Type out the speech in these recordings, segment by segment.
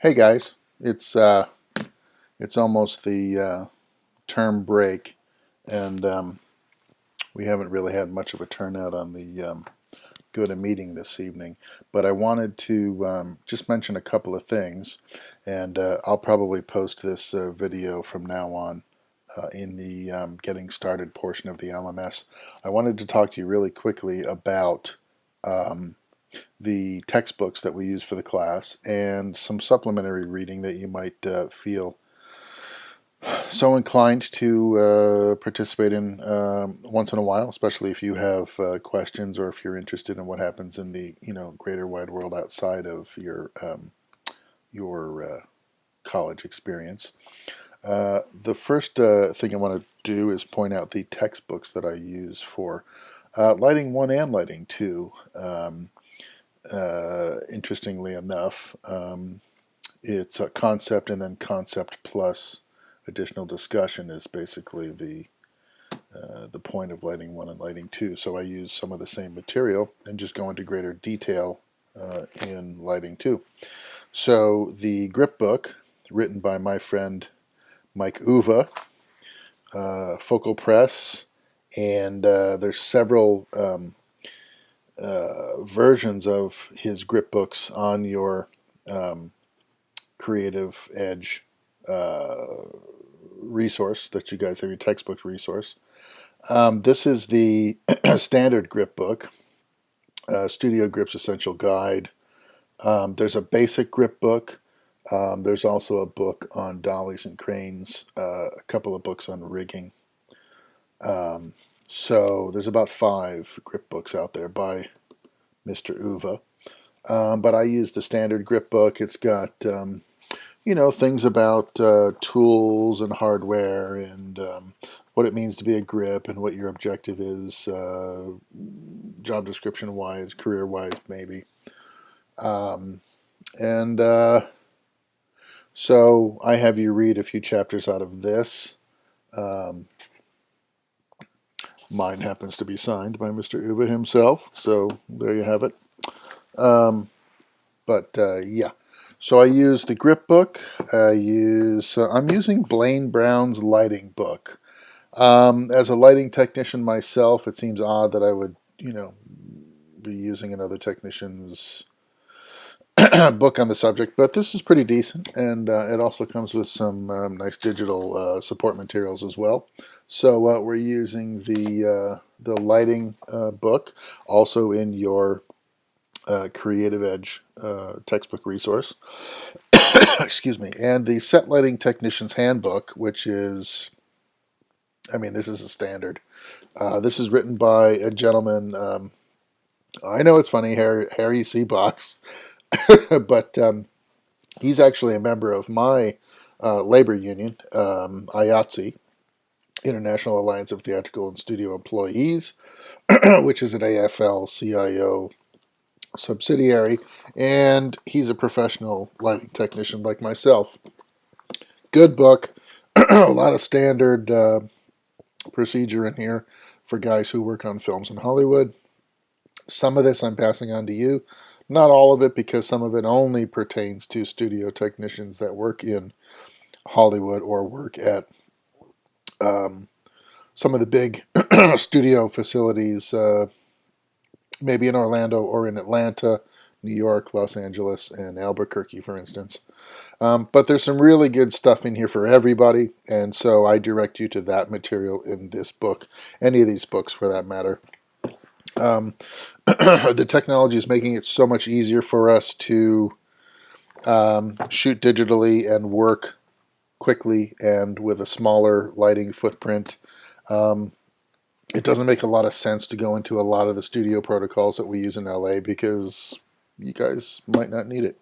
Hey guys, it's almost the term break, and we haven't really had much of a turnout on the go to meeting this evening. But I wanted to just mention a couple of things, and I'll probably post this video from now on in the getting started portion of the LMS. I wanted to talk to you really quickly about um, the textbooks that we use for the class and some supplementary reading that you might feel so inclined to participate in once in a while, especially if you have questions or if you're interested in what happens in the greater wide world outside of your college experience. The first thing I want to do is point out the textbooks that I use for Lighting 1 and Lighting 2. Interestingly enough, it's a concept and then concept plus additional discussion is basically the point of Lighting 1 and Lighting 2. So I use some of the same material and just go into greater detail in Lighting 2. So the grip book, written by my friend Mike Uva, Focal Press, and there's several versions of his grip books on your um, Creative Edge resource that you guys have, your textbook resource. This is the standard grip book, Studio Grips Essential Guide. There's a basic grip book. There's also a book on dollies and cranes, a couple of books on rigging. So there's about 5 grip books out there by Mr. Uva. But I use the standard grip book. It's got things about tools and hardware and what it means to be a grip and what your objective is, job description wise, career wise, maybe. Um, and so I have you read a few chapters out of this. Um, Mine happens to be signed by Mr. Uva himself, so there you have it. Um, but yeah. So I use the grip book. I'm using Blaine Brown's lighting book. As a lighting technician myself, it seems odd that I would, be using another technician's book on the subject, but this is pretty decent, and it also comes with some nice digital support materials as well. So we're using the lighting book, also in your Creative Edge textbook resource. Excuse me, and the Set Lighting Technician's Handbook, which is, I mean, this is a standard. This is written by a gentleman. I know it's funny, Harry C. Box, but he's actually a member of my labor union, IATSE, International Alliance of Theatrical and Studio Employees, which is an AFL-CIO subsidiary, and he's a professional lighting technician like myself. Good book, a lot of standard procedure in here for guys who work on films in Hollywood. Some of this I'm passing on to you. Not all of it, because some of it only pertains to studio technicians that work in Hollywood or work at um, some of the big studio facilities, maybe in Orlando or in Atlanta, New York, Los Angeles, and Albuquerque, for instance. But there's some really good stuff in here for everybody, and so I direct you to that material in this book, any of these books for that matter. The technology is making it so much easier for us to shoot digitally and work quickly and with a smaller lighting footprint. Um, it doesn't make a lot of sense to go into a lot of the studio protocols that we use in LA because you guys might not need it.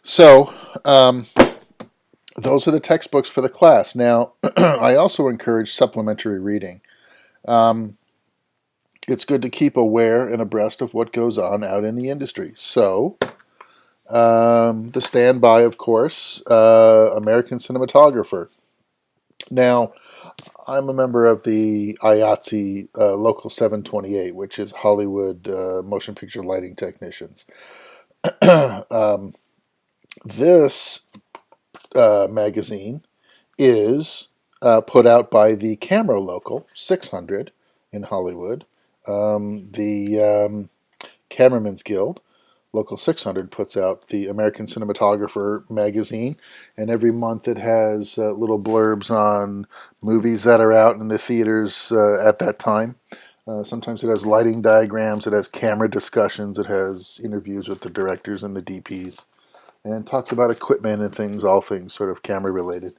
So those are the textbooks for the class. Now, I also encourage supplementary reading. Um, it's good to keep aware and abreast of what goes on out in the industry. So, the standby, of course, American Cinematographer. Now, I'm a member of the IATSE Local 728, which is Hollywood Motion Picture Lighting Technicians. um, This magazine is put out by the Camera Local 600 in Hollywood. The Cameramen's Guild Local 600 puts out the American Cinematographer magazine, and every month it has little blurbs on movies that are out in the theaters at that time. Sometimes it has lighting diagrams, it has camera discussions, it has interviews with the directors and the DPs, and talks about equipment and things, all things sort of camera related,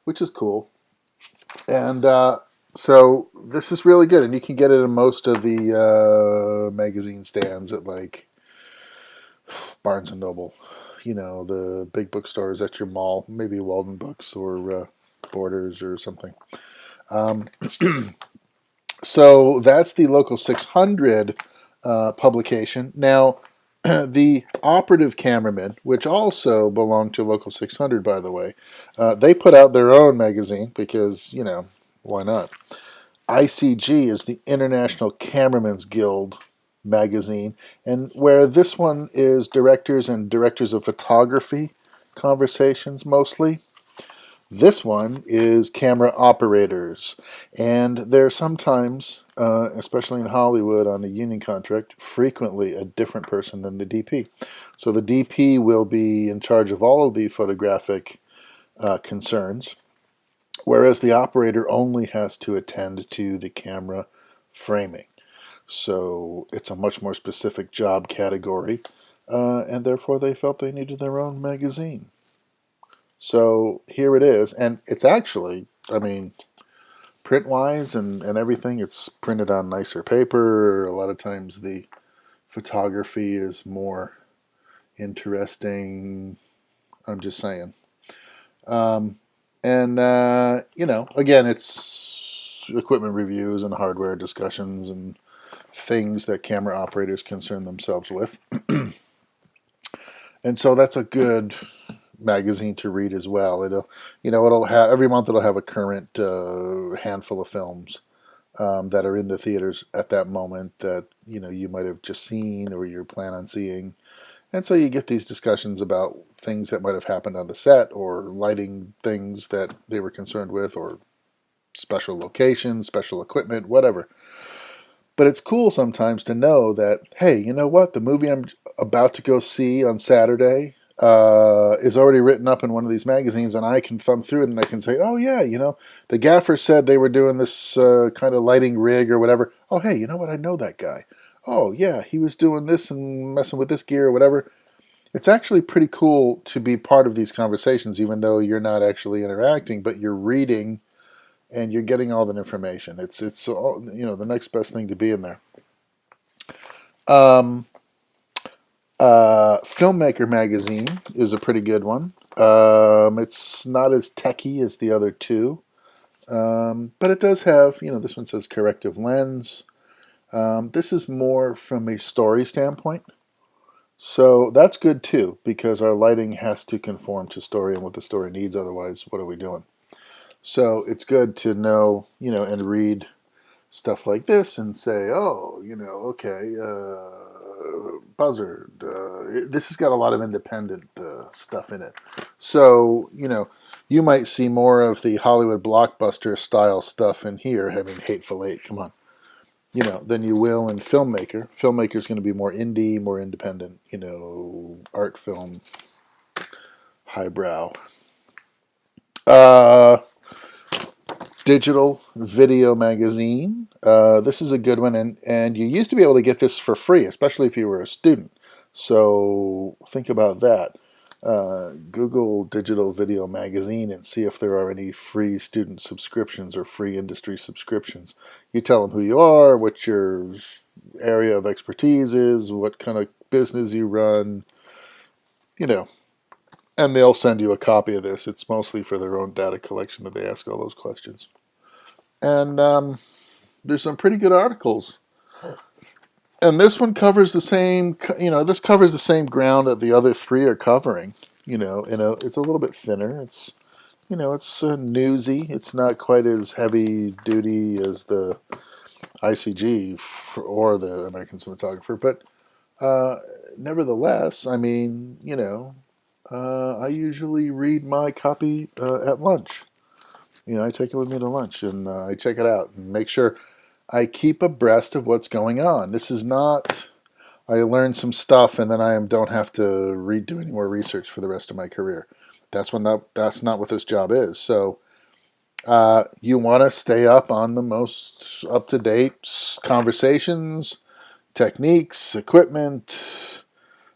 which is cool. And so this is really good, and you can get it in most of the magazine stands at like Barnes and Noble, the big bookstores at your mall, maybe Walden Books or Borders or something. Um, so that's the Local 600 publication. Now, the Operative Cameramen, which also belong to Local 600, by the way, they put out their own magazine because, why not? ICG is the International Cameramen's Guild magazine, and where this one is directors and directors of photography conversations mostly, this one is camera operators. And they're sometimes, especially in Hollywood on a union contract, frequently a different person than the DP. So the DP will be in charge of all of the photographic concerns, whereas the operator only has to attend to the camera framing. So it's a much more specific job category, and therefore they felt they needed their own magazine. So here it is, and it's actually, I mean, print-wise and everything, it's printed on nicer paper. A lot of times the photography is more interesting. I'm just saying. Um, and, again, it's equipment reviews and hardware discussions and things that camera operators concern themselves with. And so that's a good magazine to read as well. It'll have every month. It'll have a current handful of films that are in the theaters at that moment that you might have just seen or you plan on seeing, and so you get these discussions about things that might have happened on the set or lighting things that they were concerned with or special locations, special equipment, whatever. But it's cool sometimes to know that, hey, you know what? The movie I'm about to go see on Saturday is already written up in one of these magazines, and I can thumb through it and I can say, oh, yeah, the gaffer said they were doing this kind of lighting rig or whatever. Oh, hey, you know what? I know that guy. Oh, yeah, he was doing this and messing with this gear or whatever. It's actually pretty cool to be part of these conversations, even though you're not actually interacting, but you're reading and you're getting all that information. It's all, the next best thing to be in there. Um, Filmmaker magazine is a pretty good one. It's not as techy as the other two, but it does have, this one says corrective lens. This is more from a story standpoint. So that's good too, because our lighting has to conform to story and what the story needs. Otherwise, what are we doing? So it's good to know, and read stuff like this and say, oh, okay, Buzzard. This has got a lot of independent stuff in it. So, you might see more of the Hollywood blockbuster style stuff in here. I mean, Hateful Eight, come on. Than you will in Filmmaker. Filmmaker is going to be more indie, more independent, art film, highbrow. Uh, Digital Video Magazine. This is a good one, and you used to be able to get this for free, especially if you were a student. So think about that. Google Digital Video Magazine and see if there are any free student subscriptions or free industry subscriptions. You tell them who you are, what your area of expertise is, what kind of business you run, you know, and they'll send you a copy of this. It's mostly for their own data collection that they ask all those questions. And there's some pretty good articles. And this one covers the same, this covers the same ground that the other three are covering. It's a little bit thinner. It's newsy. It's not quite as heavy duty as the ICG or the American Cinematographer, but nevertheless, I mean, I usually read my copy at lunch. I take it with me to lunch and I check it out and make sure I keep abreast of what's going on. This is not, I learn some stuff and then don't have to do any more research for the rest of my career. That's not what this job is. So you want to stay up on the most up to date conversations, techniques, equipment,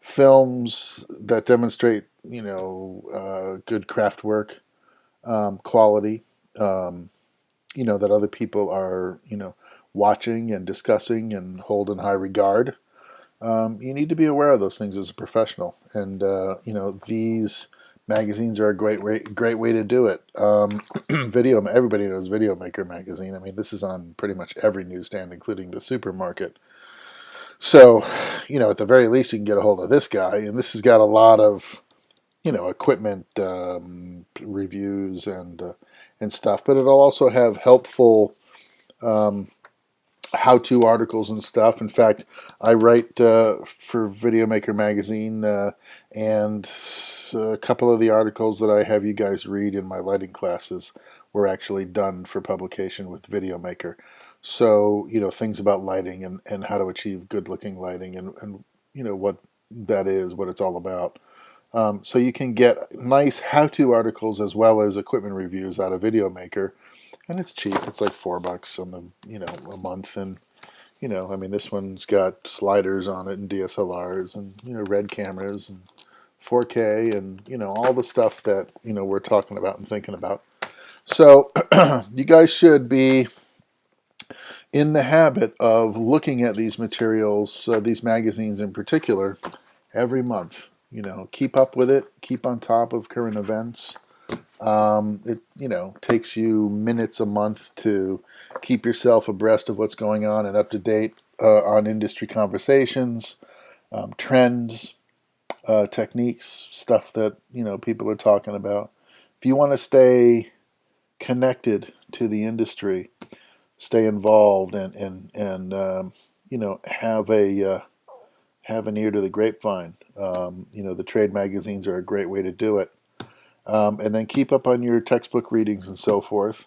films that demonstrate good craft work, quality. Um, that other people are watching and discussing and hold in high regard. You need to be aware of those things as a professional, and these magazines are a great way to do it. Video, everybody knows Video Maker magazine. I mean, this is on pretty much every newsstand, including the supermarket. So, at the very least, you can get a hold of this guy, and this has got a lot of equipment reviews and stuff, but it'll also have helpful um, how-to articles and stuff. In fact, I write for Videomaker magazine, and a couple of the articles that I have you guys read in my lighting classes were actually done for publication with Videomaker. So, things about lighting and how to achieve good-looking lighting and what that is, what it's all about. So you can get nice how-to articles as well as equipment reviews out of Videomaker, and it's cheap. It's like $4 on a month, and I mean, this one's got sliders on it and DSLRs and red cameras and 4K and all the stuff that we're talking about and thinking about. So you guys should be in the habit of looking at these materials, these magazines in particular, every month. Keep up with it. Keep on top of current events. It takes you minutes a month to keep yourself abreast of what's going on and up to date on industry conversations, trends, techniques, stuff that people are talking about. If you want to stay connected to the industry, stay involved, and have an ear to the grapevine. The trade magazines are a great way to do it. And then keep up on your textbook readings and so forth.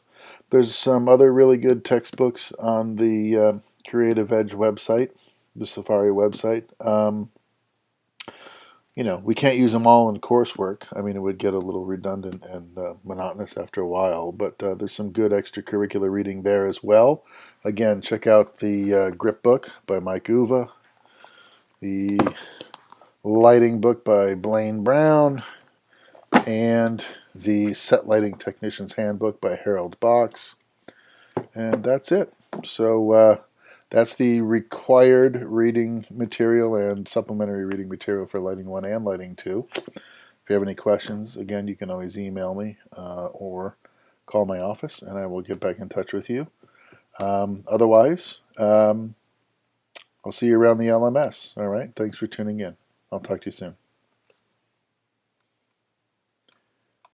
There's some other really good textbooks on the Creative Edge website, the Safari website. We can't use them all in coursework. I mean, it would get a little redundant and monotonous after a while, but there's some good extracurricular reading there as well. Again, check out the Grip Book by Mike Uva, the Lighting Book by Blaine Brown, and the Set Lighting Technician's Handbook by Harold Box. And that's it. So that's the required reading material and supplementary reading material for Lighting 1 and Lighting 2. If you have any questions, again, you can always email me or call my office, and I will get back in touch with you. Otherwise, I'll see you around the LMS. All right. Thanks for tuning in. I'll talk to you soon.